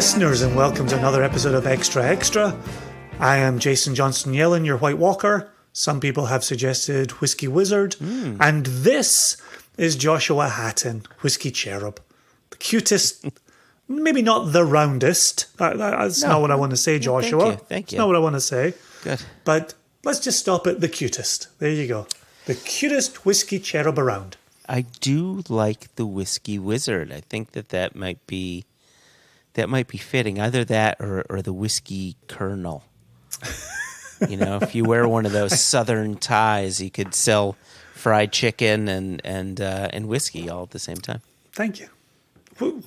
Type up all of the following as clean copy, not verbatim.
listeners, and welcome to another episode of Extra Extra. I am Jason Johnston Yellen, your White Walker. Some people have suggested Whiskey Wizard. And this is Joshua Hatton, Whiskey Cherub. The cutest, maybe not the roundest. That's not what I want to say, Joshua. Thank you. That's not what I want to say. Good. But let's just stop at the cutest. There you go. The cutest Whiskey Cherub around. I do like the Whiskey Wizard. I think that might be fitting. Either that or the Whiskey Colonel. You know, if you wear one of those Southern ties, you could sell fried chicken and whiskey all at the same time. Thank you.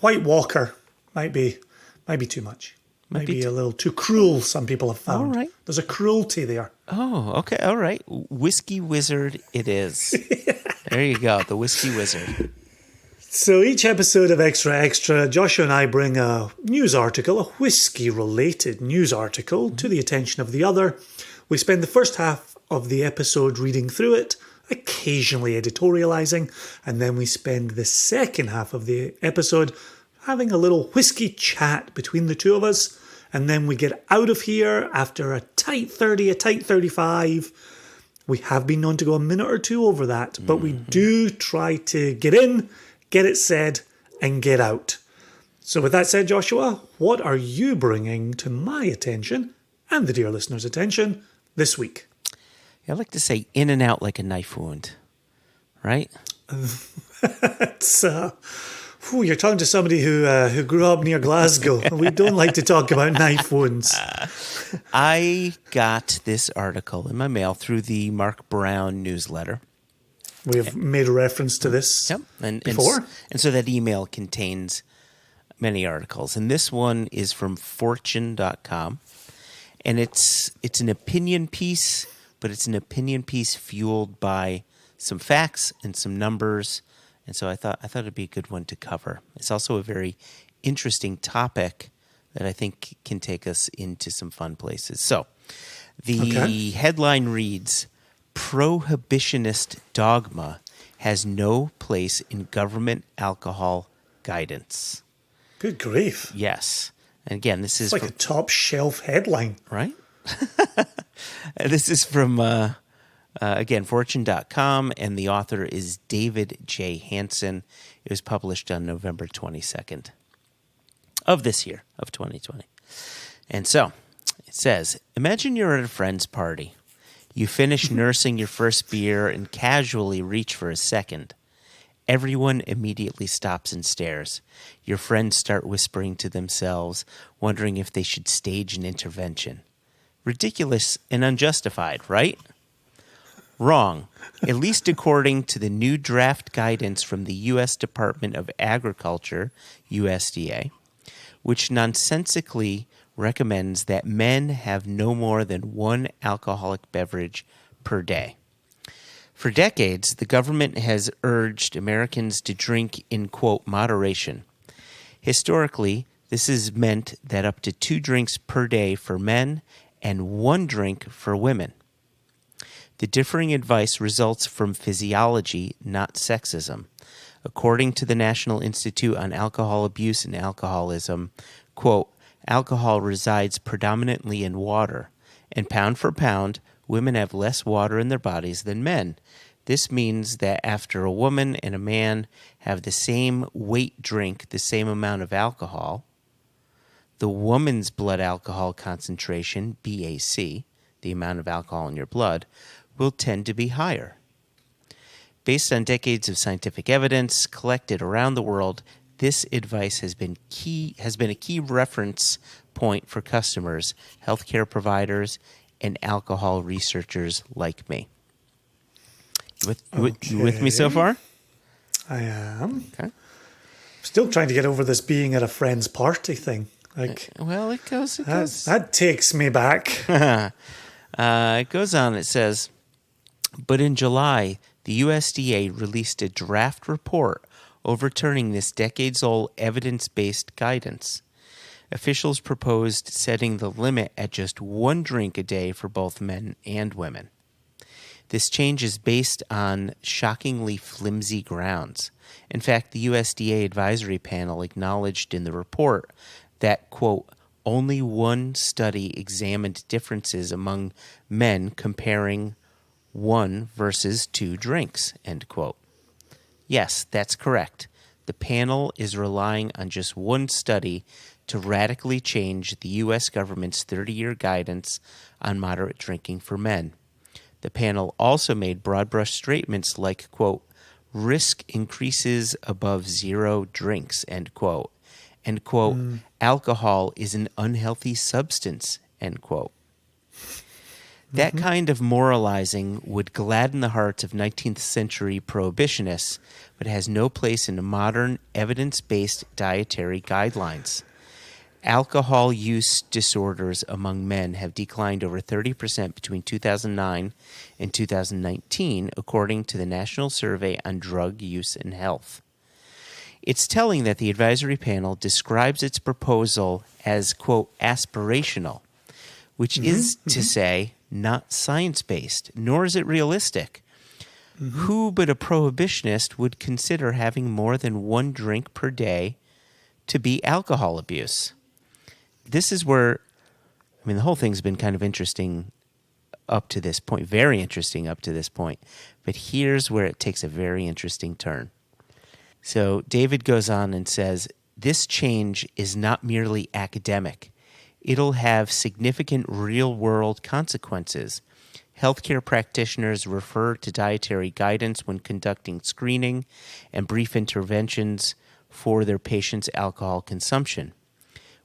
White Walker might be too much. Might be a little too cruel, some people have found. All right. There's a cruelty there. Oh, okay. All right. Whiskey Wizard it is. There you go. The Whiskey Wizard. So each episode of Extra Extra, Joshua and I bring a news article, a whiskey-related news article, to the attention of the other. We spend the first half of the episode reading through it, occasionally editorializing, and then we spend the second half of the episode having a little whiskey chat between the two of us, and then we get out of here after a tight 30, a tight 35. We have been known to go a minute or two over that, but we do try to get in, get it said, and get out. So with that said, Joshua, what are you bringing to my attention and the dear listeners' attention this week? I like to say in and out like a knife wound, right? It's, you're talking to somebody who grew up near Glasgow. We don't like to talk about knife wounds. I got this article in my mail through the Mark Brown newsletter. We have made a reference to this before. And so that email contains many articles. And this one is from Fortune.com. And it's an opinion piece, but it's an opinion piece fueled by some facts and some numbers. And so I thought it'd be a good one to cover. It's also a very interesting topic that I think can take us into some fun places. So the headline reads, Prohibitionist Dogma has no place in government alcohol guidance. Good grief. Yes. And again, this is like a top shelf headline. Right? This is from, again, Fortune.com, and the author is David J. Hansen. It was published on November 22nd of this year, of 2020. And so it says, imagine you're at a friend's party. You finish nursing your first beer and casually reach for a second. Everyone immediately stops and stares. Your friends start whispering to themselves, wondering if they should stage an intervention. Ridiculous and unjustified, right? Wrong, at least according to the new draft guidance from the U.S. Department of Agriculture, USDA, which nonsensically recommends that men have no more than one alcoholic beverage per day. For decades, the government has urged Americans to drink in, quote, moderation. Historically, this has meant that up to 2 drinks per day for men and 1 drink for women. The differing advice results from physiology, not sexism. According to the National Institute on Alcohol Abuse and Alcoholism, quote, alcohol resides predominantly in water, and pound for pound, women have less water in their bodies than men. This means that after a woman and a man have the same weight drink the same amount of alcohol, the woman's blood alcohol concentration, BAC, the amount of alcohol in your blood, will tend to be higher. Based on decades of scientific evidence collected around the world, this advice has been a key reference point for customers, healthcare providers, and alcohol researchers like me. You with me so far? I am. Okay. Still trying to get over this being at a friend's party thing. Like, well, it goes. That takes me back. It goes on. It says, but in July, the USDA released a draft report overturning this decades-old evidence-based guidance. Officials proposed setting the limit at just 1 drink a day for both men and women. This change is based on shockingly flimsy grounds. In fact, the USDA advisory panel acknowledged in the report that, quote, only one study examined differences among men comparing 1 versus 2 drinks, end quote. Yes, that's correct. The panel is relying on just one study to radically change the U.S. government's 30-year guidance on moderate drinking for men. The panel also made broad brush statements like, quote, risk increases above 0 drinks, end quote, and, quote, alcohol is an unhealthy substance, end quote. That kind of moralizing would gladden the hearts of 19th century prohibitionists, but has no place in modern evidence-based dietary guidelines. Alcohol use disorders among men have declined over 30% between 2009 and 2019, according to the National Survey on Drug Use and Health. It's telling that the advisory panel describes its proposal as, quote, aspirational, which is to say not science-based, nor is it realistic. Who but a prohibitionist would consider having more than 1 drink per day to be alcohol abuse? This is where, I mean, the whole thing's been kind of interesting up to this point, very interesting up to this point, but here's where it takes a very interesting turn. So David goes on and says, this change is not merely academic. It'll have significant real-world consequences. Healthcare practitioners refer to dietary guidance when conducting screening and brief interventions for their patients' alcohol consumption.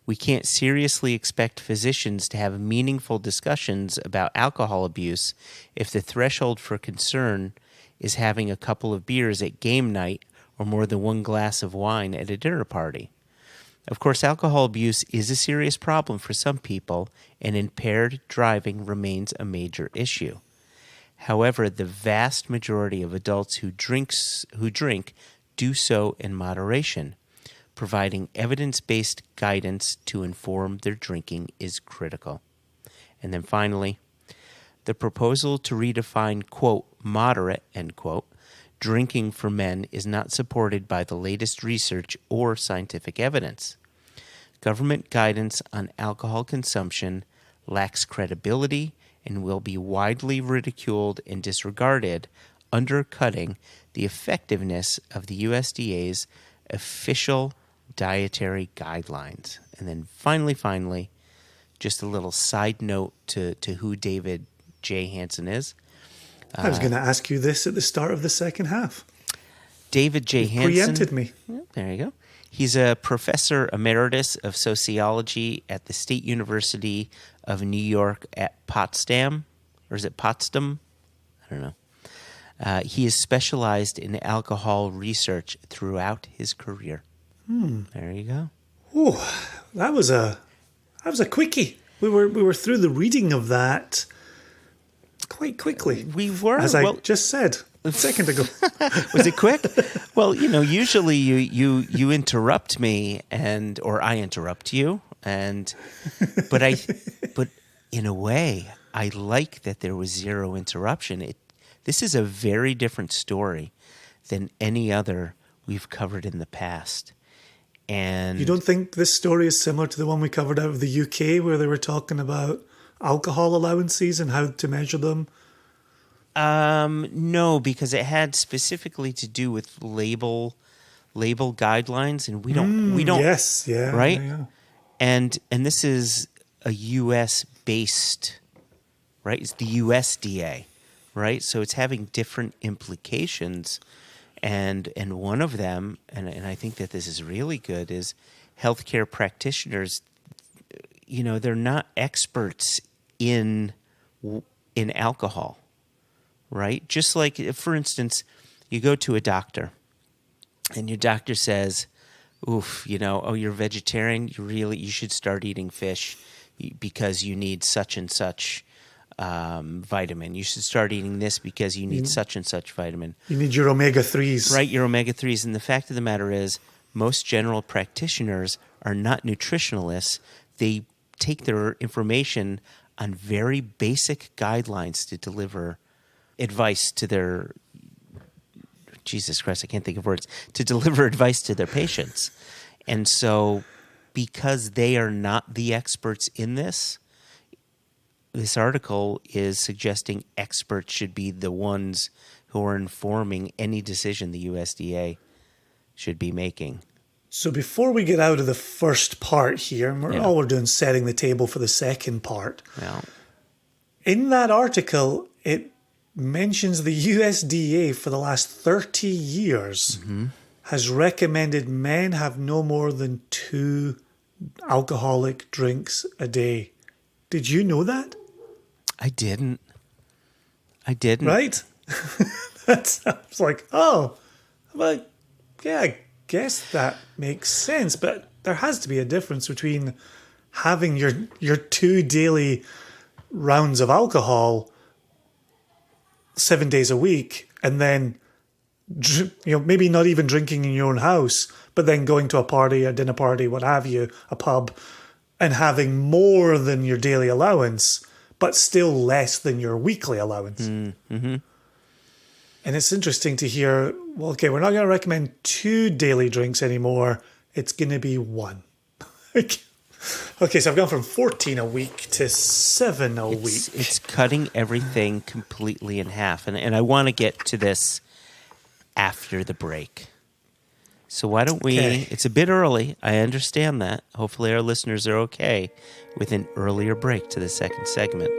We can't seriously expect physicians to have meaningful discussions about alcohol abuse if the threshold for concern is having a couple of beers at game night or more than 1 glass of wine at a dinner party. Of course, alcohol abuse is a serious problem for some people, and impaired driving remains a major issue. However, the vast majority of adults who drink do so in moderation. Providing evidence-based guidance to inform their drinking is critical. And then finally, the proposal to redefine, quote, moderate, end quote, drinking for men is not supported by the latest research or scientific evidence. Government guidance on alcohol consumption lacks credibility and will be widely ridiculed and disregarded, undercutting the effectiveness of the USDA's official dietary guidelines. And then finally, just a little side note to who David J. Hansen is. I was going to ask you this at the start of the second half. David J. Hansen. Preempted me. Yeah, there you go. He's a professor emeritus of sociology at the State University of New York at Potsdam. Or is it Potsdam? I don't know. He is specialized in alcohol research throughout his career. There you go. Oh, that was a quickie. We were through the reading of that quite quickly. We were, as I just said a second ago. Was it quick? Well, usually you interrupt me or I interrupt you, but in a way I like that there was zero interruption. This is a very different story than any other we've covered in the past. And you don't think this story is similar to the one we covered out of the UK, where they were talking about alcohol allowances and how to measure them? No, because it had specifically to do with label guidelines, and we don't. Yes, yeah, right. Yeah. And this is a U.S. based, right? It's the USDA, right? So it's having different implications. And one of them, and I think that this is really good, is healthcare practitioners. They're not experts in alcohol, right? Just like, for instance, you go to a doctor, and your doctor says, "Oof, you're vegetarian. You should start eating fish because you need such and such." Vitamin. You should start eating this because you need such and such vitamin. You need your omega-3s. Right, your omega-3s. And the fact of the matter is, most general practitioners are not nutritionalists. They take their information on very basic guidelines to deliver advice to their... Jesus Christ, I can't think of words. To deliver advice to their patients. And so because they are not the experts in this article is suggesting experts should be the ones who are informing any decision the USDA should be making. So before we get out of the first part here, and all we're doing is setting the table for the second part. Yeah. In that article, it mentions the USDA for the last 30 years has recommended men have no more than 2 alcoholic drinks a day. Did you know that? I didn't. Right? That sounds like, oh, well, yeah, I guess that makes sense. But there has to be a difference between having your 2 daily rounds of alcohol 7 days a week, and then maybe not even drinking in your own house, but then going to a party, a dinner party, what have you, a pub, and having more than your daily allowance, but still less than your weekly allowance. Mm-hmm. And it's interesting to hear, well, okay, we're not going to recommend 2 daily drinks anymore. It's going to be 1. Okay, so I've gone from 14 a week to 7 a week. It's cutting everything completely in half. And I want to get to this after the break. So why don't we, It's a bit early. I understand that. Hopefully our listeners are okay with an earlier break to the second segment.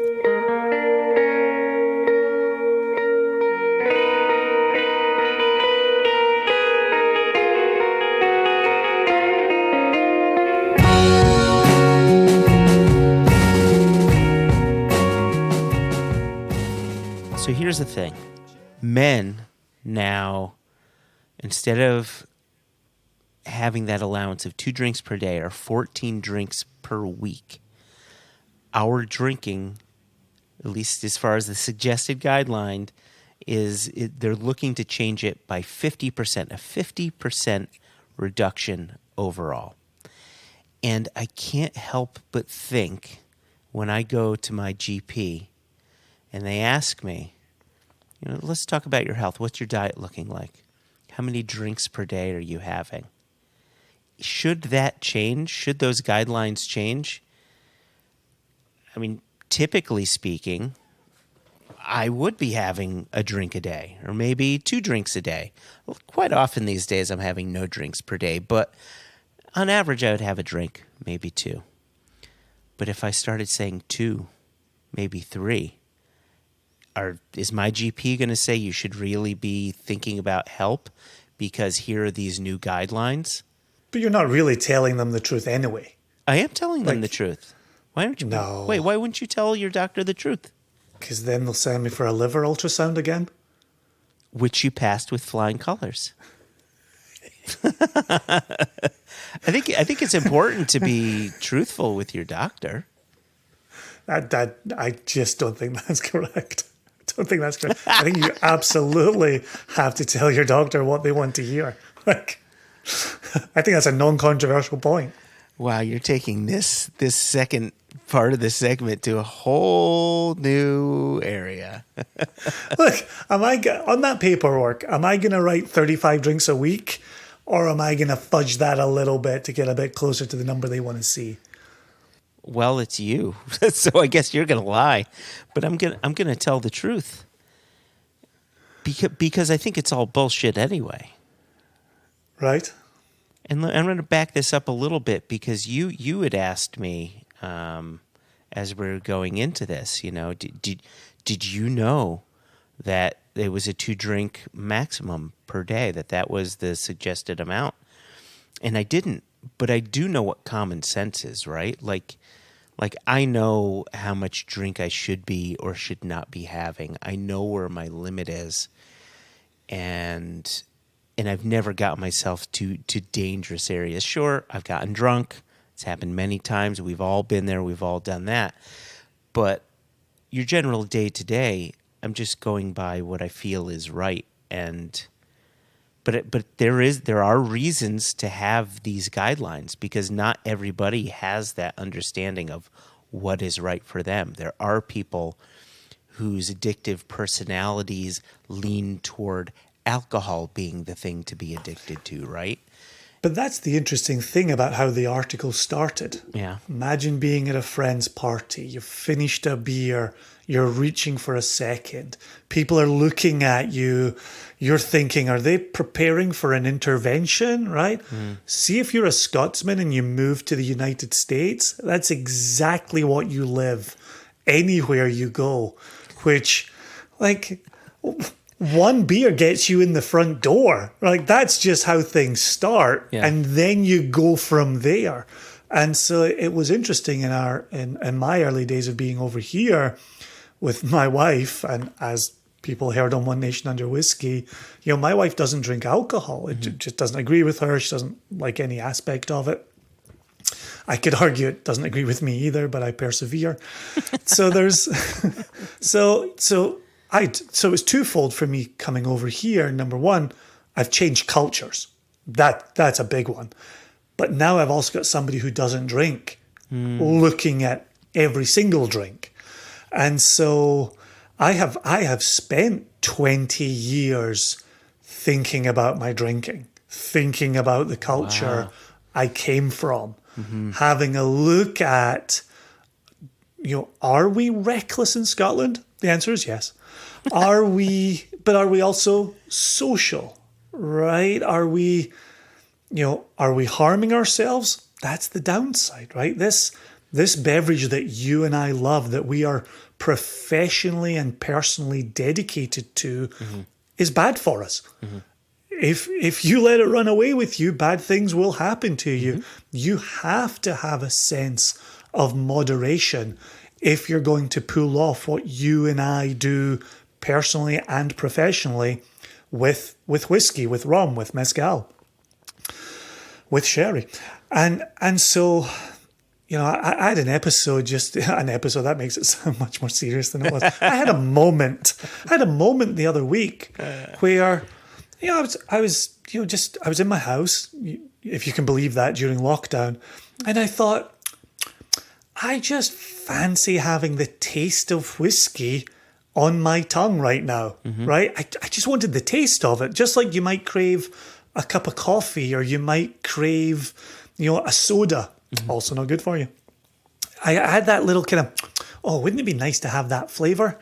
So here's the thing. Men now, instead of having that allowance of 2 drinks per day or 14 drinks per week, our drinking, at least as far as the suggested guideline, they're looking to change it by 50%, a 50% reduction overall. And I can't help but think when I go to my GP and they ask me, let's talk about your health. What's your diet looking like? How many drinks per day are you having? Should that change? Should those guidelines change? I mean, typically speaking, I would be having a drink a day or maybe 2 drinks a day. Well, quite often these days I'm having no drinks per day, but on average I would have a drink, maybe 2. But if I started saying 2, maybe 3, is my GP going to say you should really be thinking about help because here are these new guidelines? But you're not really telling them the truth anyway. I am telling them the truth. Why aren't you? No. Wait, why wouldn't you tell your doctor the truth? Because then they'll send me for a liver ultrasound again. Which you passed with flying colors. I think it's important to be truthful with your doctor. I just don't think that's correct. I don't think that's correct. I think you absolutely have to tell your doctor what they want to hear. I think that's a non-controversial point. Wow, you're taking this second part of the segment to a whole new area. Look, on that paperwork, am I going to write 35 drinks a week, or am I going to fudge that a little bit to get a bit closer to the number they want to see? Well, it's you, so I guess you're going to lie, but I'm gonna tell the truth because I think it's all bullshit anyway. Right. And I'm going to back this up a little bit because you had asked me as we were going into this, did you know that it was a 2-drink maximum per day, that was the suggested amount? And I didn't, but I do know what common sense is, right? Like I know how much drink I should be or should not be having. I know where my limit is, and I've never got myself to dangerous areas. Sure, I've gotten drunk. It's happened many times. We've all been there. We've all done that. But your general day-to-day, I'm just going by what I feel is right. But there are reasons to have these guidelines because not everybody has that understanding of what is right for them. There are people whose addictive personalities lean toward alcohol being the thing to be addicted to, right? But that's the interesting thing about how the article started. Yeah. Imagine being at a friend's party. You've finished a beer. You're reaching for a second. People are looking at you. You're thinking, are they preparing for an intervention, right? See if you're a Scotsman and you move to the United States. That's exactly what you live anywhere you go, which, like, one beer gets you in the front door. Like, that's just how things start. Yeah. And then you go from there. And so it was interesting in my early days of being over here with my wife, and as people heard on One Nation Under Whiskey, my wife doesn't drink alcohol. It just doesn't agree with her. She doesn't like any aspect of it. I could argue it doesn't agree with me either, but I persevere. So there's, so it was twofold for me coming over here. Number one, I've changed cultures. That's a big one. But now I've also got somebody who doesn't drink looking at every single drink. And so I have spent 20 years thinking about my drinking, thinking about the culture I came from, having a look at, are we reckless in Scotland? The answer is yes. Are we also social, right? Are we harming ourselves? That's the downside, right? This beverage that you and I love, that we are professionally and personally dedicated to, is bad for us. If you let it run away with you, bad things will happen to you. You have to have a sense of moderation if you're going to pull off what you and I do personally and professionally with whiskey, with rum, with mezcal, with sherry. And so, I had an episode, that makes it sound much more serious than it was. I had a moment the other week where, I was in my house, if you can believe that, during lockdown. And I thought, I just fancy having the taste of whiskey on my tongue right now, right? I just wanted the taste of it, just like you might crave a cup of coffee, or you might crave, a soda. Also not good for you. I had that little kind of, wouldn't it be nice to have that flavour?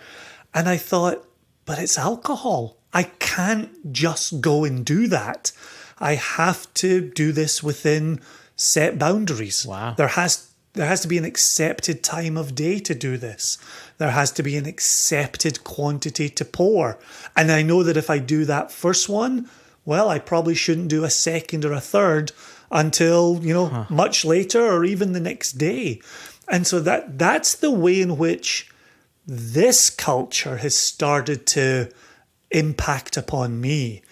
And I thought, but it's alcohol. I can't just go and do that. I have to do this within set boundaries. Wow. There has to be an accepted time of day to do this. There has to be an accepted quantity to pour. And I know that if I do that first one, well, I probably shouldn't do a second or a third until, much later, or even the next day. And so that's the way in which this culture has started to impact upon me.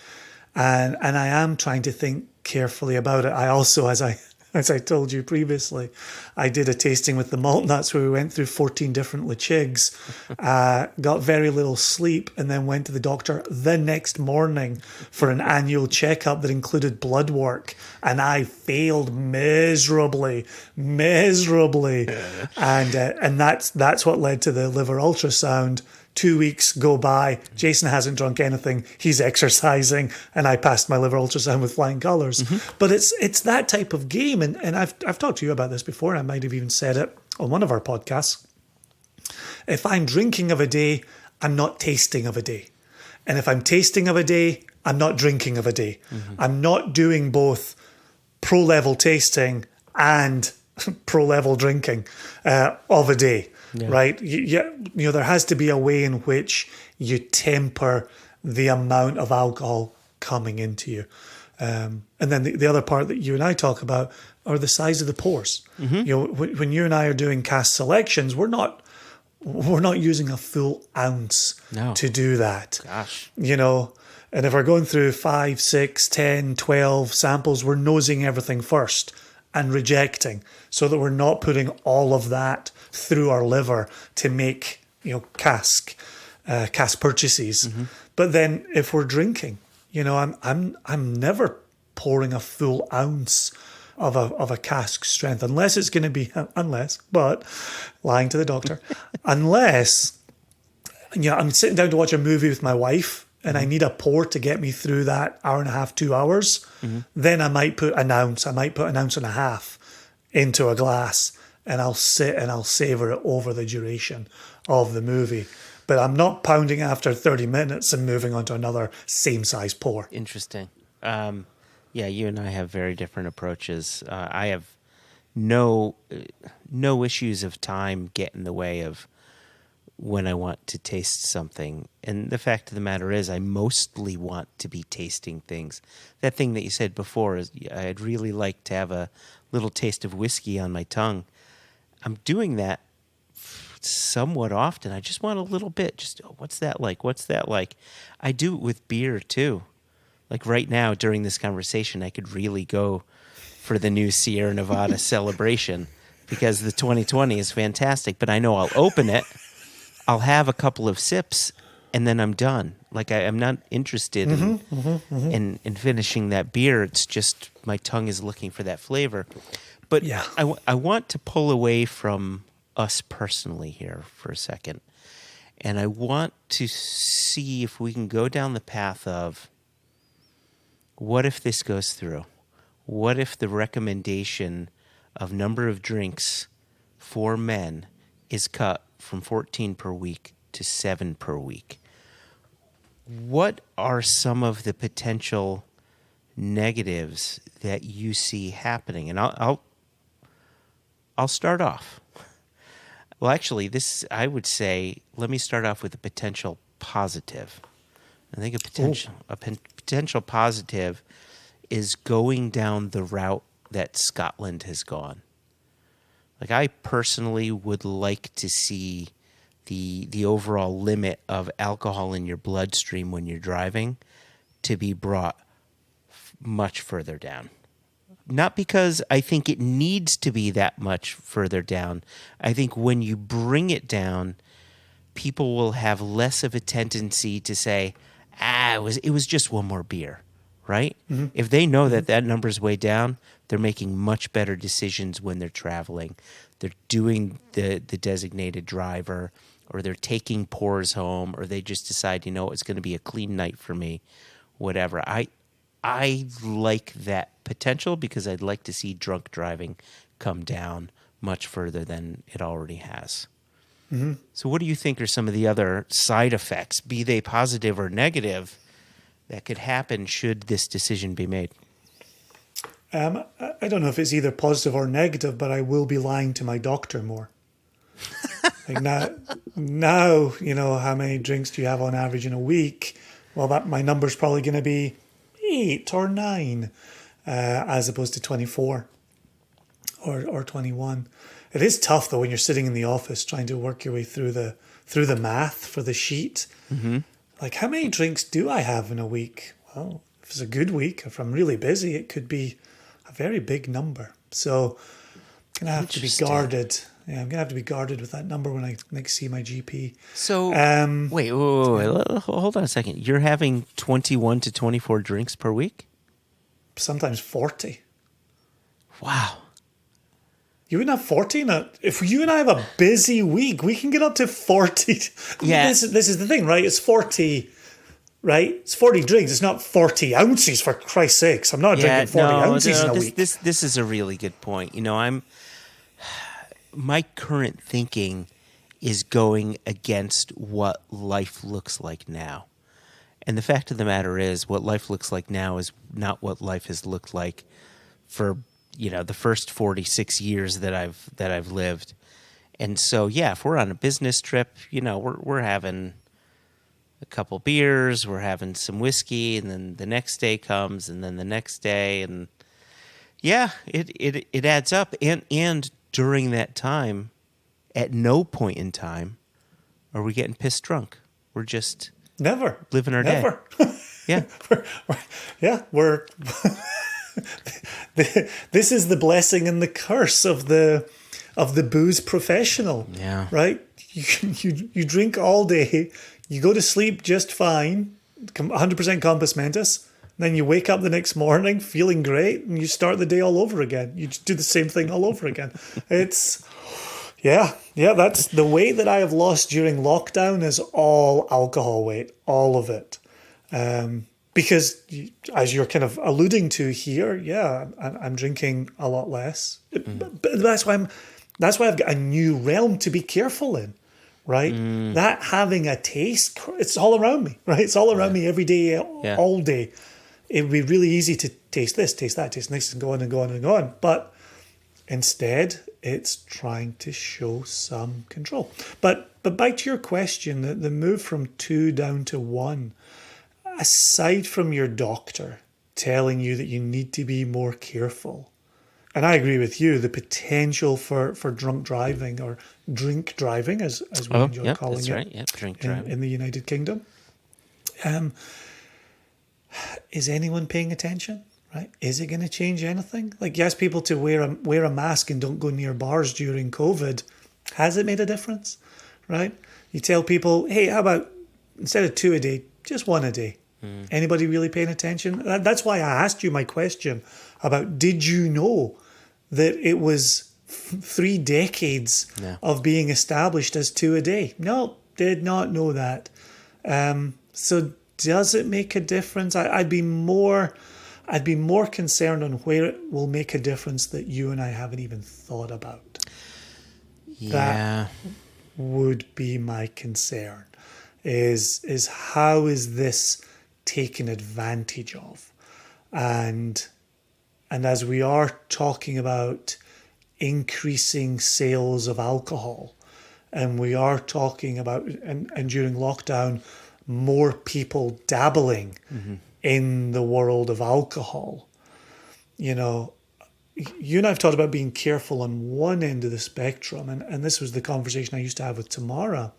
And I am trying to think carefully about it. I also, as I told you previously, I did a tasting with the malt nuts where we went through 14 different Lechigs, got very little sleep, and then went to the doctor the next morning for an annual checkup that included blood work. And I failed miserably. And that's what led to the liver ultrasound. 2 weeks go by, Jason hasn't drunk anything, he's exercising, and I passed my liver ultrasound with flying colours. But it's that type of game, and I've talked to you about this before, and I might have even said it on one of our podcasts. If I'm drinking of a day, I'm not tasting of a day. And if I'm tasting of a day, I'm not drinking of a day. I'm not doing both pro-level tasting and pro-level drinking of a day. Yeah. Right? There has to be a way in which you temper the amount of alcohol coming into you. And then the other part that you and I talk about are the size of the pours. When you and I are doing cask selections, we're not using a full ounce to do that. Gosh. And if we're going through 5, 6, 10, 12 samples, we're nosing everything first and rejecting, so that we're not putting all of that through our liver to make cask purchases. But then if we're drinking, I'm never pouring a full ounce of a cask strength, unless it's going to be but lying to the doctor, unless I'm sitting down to watch a movie with my wife and I need a pour to get me through that hour and a half, 2 hours, then I might put an ounce. I might put an ounce and a half into a glass, and I'll sit and I'll savor it over the duration of the movie. But I'm not pounding after 30 minutes and moving on to another same size pour. Interesting. Yeah, you and I have very different approaches. I have no issues of time get in the way of when I want to taste something. And the fact of the matter is, I mostly want to be tasting things. That thing that you said before is I'd really like to have a little taste of whiskey on my tongue. I'm doing that somewhat often. I just want a little bit. Just, what's that like? What's that like? I do it with beer too. Like right now during this conversation, I could really go for the new Sierra Nevada Celebration because the 2020 is fantastic. But I know I'll open it, I'll have a couple of sips, and then I'm done. Like I'm not interested in finishing that beer. It's just my tongue is looking for that flavor. But yeah. I want to pull away from us personally here for a second. And I want to see if we can go down the path of what if this goes through? What if the recommendation of number of drinks for men is cut from 14 per week to 7 per week? What are some of the potential negatives that you see happening? And I'll start off. Well, actually, I would say, let me start off with a potential positive. I think a potential positive is going down the route that Scotland has gone. Like, I personally would like to see the overall limit of alcohol in your bloodstream when you're driving to be brought much further down. Not because I think it needs to be that much further down. I think when you bring it down, people will have less of a tendency to say, it was just one more beer, right? Mm-hmm. If they know that number's way down, they're making much better decisions when they're traveling. They're doing the designated driver, or they're taking pours home, or they just decide, it's going to be a clean night for me, whatever. I like that potential because I'd like to see drunk driving come down much further than it already has. Mm-hmm. So what do you think are some of the other side effects, be they positive or negative, that could happen should this decision be made? I don't know if it's either positive or negative, but I will be lying to my doctor more. Like now, how many drinks do you have on average in a week? Well, my number's probably going to be 8 or 9, as opposed to 24 or 21. It is tough though when you're sitting in the office trying to work your way through the math for the sheet. Mm-hmm. Like, how many drinks do I have in a week? Well, if it's a good week, if I'm really busy, it could be a very big number. So I'm gonna have to be guarded. Yeah, I'm gonna have to be guarded with that number when I next see my GP. So wait, hold on a second. You're having 21 to 24 drinks per week? Sometimes 40. Wow. You wouldn't have 40? If you and I have a busy week, we can get up to 40. Yeah. This is the thing, right? It's 40, right? It's 40 drinks. It's not 40 ounces, for Christ's sakes. I'm not drinking 40 ounces in a week. This is a really good point. My current thinking is going against what life looks like now. And the fact of the matter is, what life looks like now is not what life has looked like for the first 46 years that I've lived. And so, yeah, if we're on a business trip, we're having a couple beers, we're having some whiskey, and then the next day comes, and then the next day, and yeah, it adds up. And during that time, at no point in time are we getting pissed drunk. We're just living our day. Yeah. We're this is the blessing and the curse of the booze professional. Yeah. Right? You drink all day, you go to sleep just fine, 100% compos mentis, then you wake up the next morning feeling great, and you start the day all over again. You just do the same thing all over again. It's that's the weight that I have lost during lockdown is all alcohol weight, all of it. Because as you're kind of alluding to here, yeah, I'm drinking a lot less. But that's why I've got a new realm to be careful in, right? That having a taste, it's all around me, right? It's all around me every day, all day. It would be really easy to taste this, taste that, taste this, and go on and go on and go on. But instead, it's trying to show some control. But back to your question, the move from 2 down to 1, aside from your doctor telling you that you need to be more careful, and I agree with you, the potential for drunk driving or drink driving, as we enjoy calling it, right. Drink driving in the United Kingdom. Is anyone paying attention? Right? Is it going to change anything? Like, you ask people to wear a mask and don't go near bars during COVID. Has it made a difference? Right? You tell people, hey, how about instead of 2 a day, just 1 a day? Anybody really paying attention? That's why I asked you my question about, did you know that it was 3 decades of being established as 2 a day? No, did not know that. So does it make a difference? I'd be more concerned on where it will make a difference that you and I haven't even thought about. Yeah. That would be my concern. Is how is this taken advantage of? And as we are talking about increasing sales of alcohol, and we are talking about, and during lockdown, more people dabbling in the world of alcohol. You know, you and I have talked about being careful on one end of the spectrum, and this was the conversation I used to have with Tamara.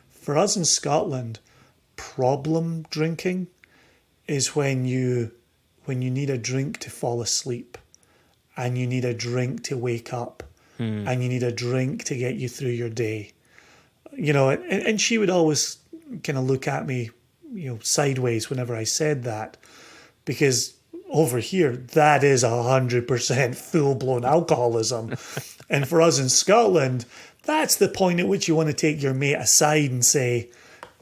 For us in Scotland, problem drinking is when you need a drink to fall asleep, and you need a drink to wake up, and you need a drink to get you through your day. You know, and she would always kind of look at me, you know, sideways whenever I said that, because over here, that is 100% full-blown alcoholism. And for us in Scotland, that's the point at which you want to take your mate aside and say,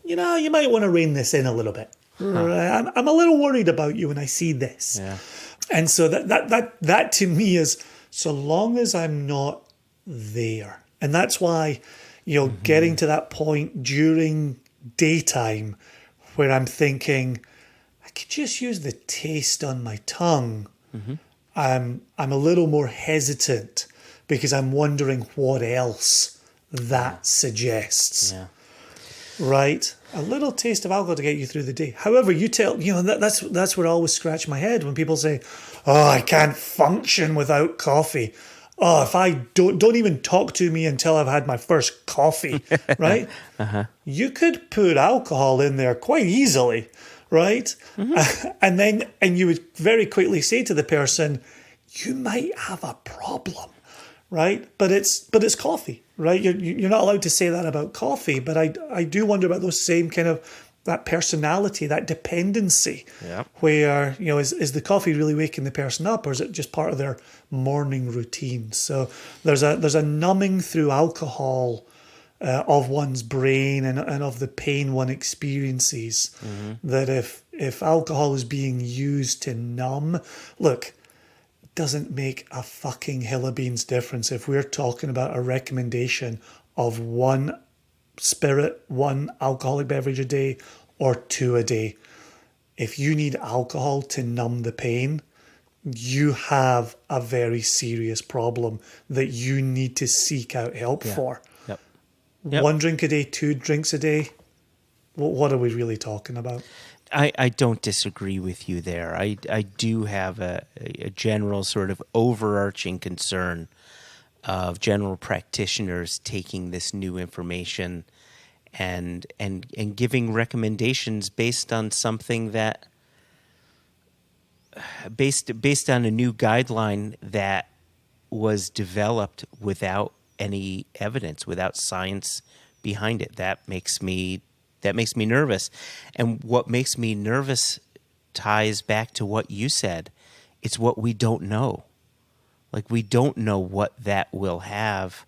you know, you might want to rein this in a little bit. I'm a little worried about you when I see this. Yeah. And so that to me is, so long as I'm not there. And that's why, you know, getting to that point during daytime where I'm thinking, I could just use the taste on my tongue. I'm a little more hesitant because I'm wondering what else that suggests. Yeah. Right? A little taste of alcohol to get you through the day. However, that's where I always scratch my head when people say, oh, I can't function without coffee. Oh, if I don't even talk to me until I've had my first coffee, right? You could put alcohol in there quite easily, right? And you would very quickly say to the person, you might have a problem, right? But it's coffee, right? You're not allowed to say that about coffee, but I do wonder about those same kind of, that personality, that dependency, where, you know, is the coffee really waking the person up, or is it just part of their morning routine? So there's a numbing through alcohol of one's brain and of the pain one experiences. That if alcohol is being used to numb, look, it doesn't make a fucking hill of beans difference if we're talking about a recommendation of 1 spirit, 1 alcoholic beverage a day, or 2 a day. If you need alcohol to numb the pain, you have a very serious problem that you need to seek out help for. Yep. 1 drink a day, 2 drinks a day. What are we really talking about? I don't disagree with you there. I do have a general sort of overarching concern of general practitioners taking this new information and giving recommendations based on something that based on a new guideline that was developed without any evidence, without science behind it. That makes me nervous. And what makes me nervous ties back to what you said. It's what we don't know. Like, we don't know what that will have,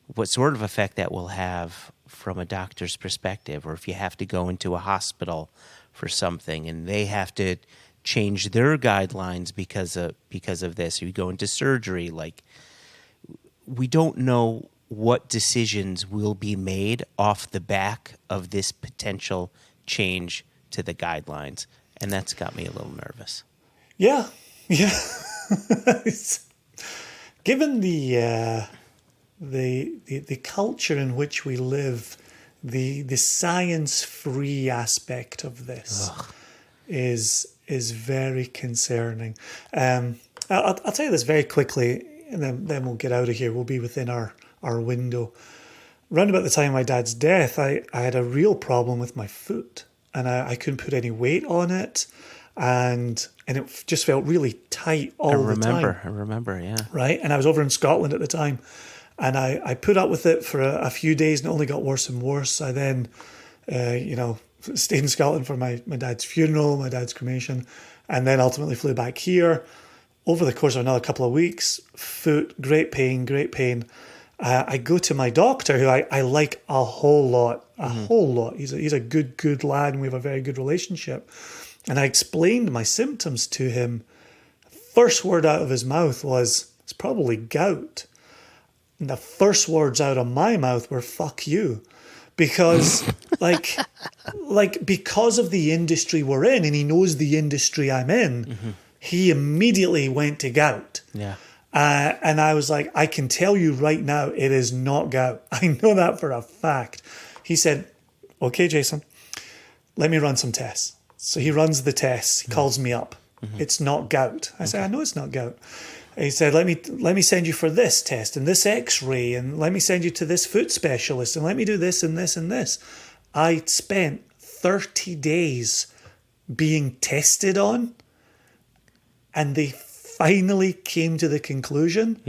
what sort of effect that will have from a doctor's perspective, or if you have to go into a hospital for something, and they have to change their guidelines because of this. You go into surgery, like, we don't know what decisions will be made off the back of this potential change to the guidelines, and that's got me a little nervous. Yeah. Given the culture in which we live, the science-free aspect of this is very concerning. I'll tell you this very quickly, and then we'll get out of here. We'll be within our window. Round about the time of my dad's death, I had a real problem with my foot, and I couldn't put any weight on it, and it just felt really tight all the time. I remember, yeah. Right, and I was over in Scotland at the time, and I put up with it for a few days, and it only got worse and worse. I then, stayed in Scotland for my dad's funeral, my dad's cremation, and then ultimately flew back here. Over the course of another couple of weeks, foot, great pain. I go to my doctor, who I like a whole lot. He's a good lad, and we have a very good relationship. And I explained my symptoms to him. First word out of his mouth was, "It's probably gout." And the first words out of my mouth were, "Fuck you." Because because of the industry we're in, and he knows the industry I'm in, he immediately went to gout. Yeah. And I was like, "I can tell you right now, it is not gout. I know that for a fact." He said, "Okay, Jason, let me run some tests." So he runs the tests. He calls me up. "It's not gout." I said, "I know it's not gout." He said, let me send you for this test and this x-ray, and let me send you to this foot specialist, and let me do this and this and this. I spent 30 days being tested on, and they finally came to the conclusion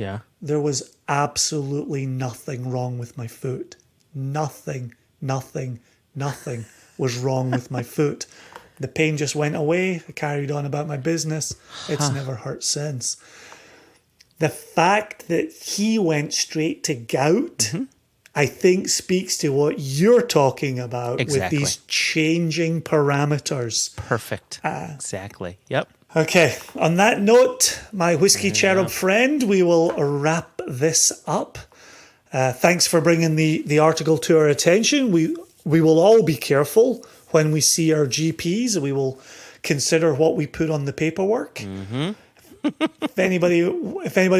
there was absolutely nothing wrong with my foot. Nothing was wrong with my foot. The pain just went away. I carried on about my business. It's never hurt since. The fact that he went straight to gout, I think, speaks to what you're talking about with these changing parameters. Perfect. Exactly. Yep. Okay. On that note, my whiskey cherub friend, we will wrap this up. Thanks for bringing the article to our attention. We will all be careful when we see our GPs. We will consider what we put on the paperwork. If anybody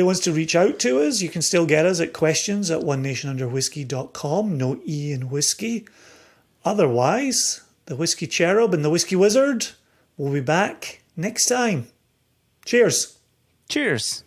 wants to reach out to us, you can still get us at questions@onenationunderwhiskey.com. No E in whiskey. Otherwise, the Whiskey Cherub and the Whiskey Wizard will be back next time. Cheers. Cheers.